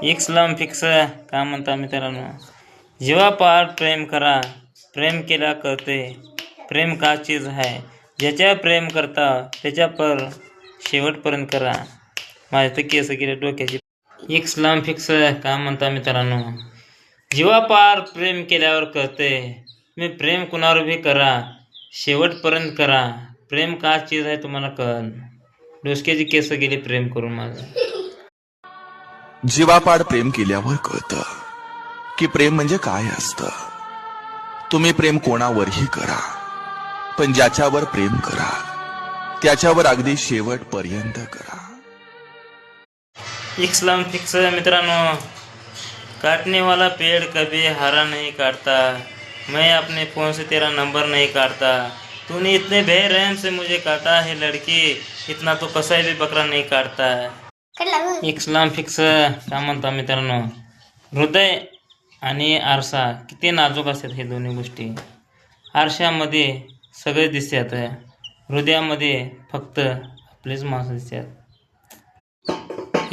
एक slum fix का म्हणता मित्रांनो, जीवापाड प्रेम करा, प्रेम केला कळते, प्रेम का चीज आहे, ज्याच्यावर प्रेम करता त्याच्यावर शेवटपर्यंत करा. माझ्या तर केस गेले डोक्याची. एक स्लम फिक्स का म्हणता मित्रांनो, जीवापाड प्रेम केल्यावर कळते, मी प्रेम कुणावर भी करा, शेवटपर्यंत करा, प्रेम का चीज आहे तुम्हाला कळन. डोसक्याची केस गेली प्रेम करून माझं. जीवापाड प्रेम केल्यावर कळतं की प्रेम म्हणजे काय असतं. तुम्ही प्रेम कोणावरही करा, पण ज्याच्यावर प्रेम करा त्याच्यावर अगदी शेवटपर्यंत करा. एक स्लम फिक्स मित्रांनो, काटने वाला पेड़ कभी हरा नहीं काटता, मैं अपने फ़ोन से तेरा नंबर नहीं काटता, तूने इतने बेरहम से मुझे काटा है लड़की, इतना तो कसाई भी बकरा नहीं काटता. एक स्लम फिक्स का म्हणता मित्रांनो, हृदय आणि आरसा किती नाजूक असतात हे दोन्ही गोष्टी. आरशामध्ये सगळे दिसतात, हृदयामध्ये फक्त आपलेच माणसं दिसतात.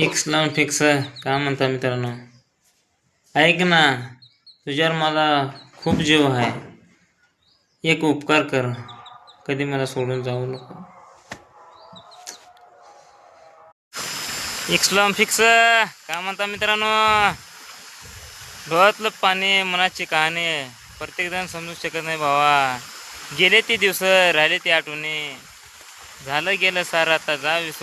एक स्लम फिक्स का म्हणता मित्रांनो, ऐक ना, तुझ्यावर मला खूप जीव आहे, एक उपकार कर, कधी मला सोडून जाऊ नको. एक स्लम फिक्स का म्हणता मित्रांनो, डोळ्यातलं पाणी मनाची कहाणी प्रत्येकजण समजू शकत नाही भावा. गेले ते दिवस, राहिले ते आठवणी, झालं गेलं सारं, आता जा विसरून.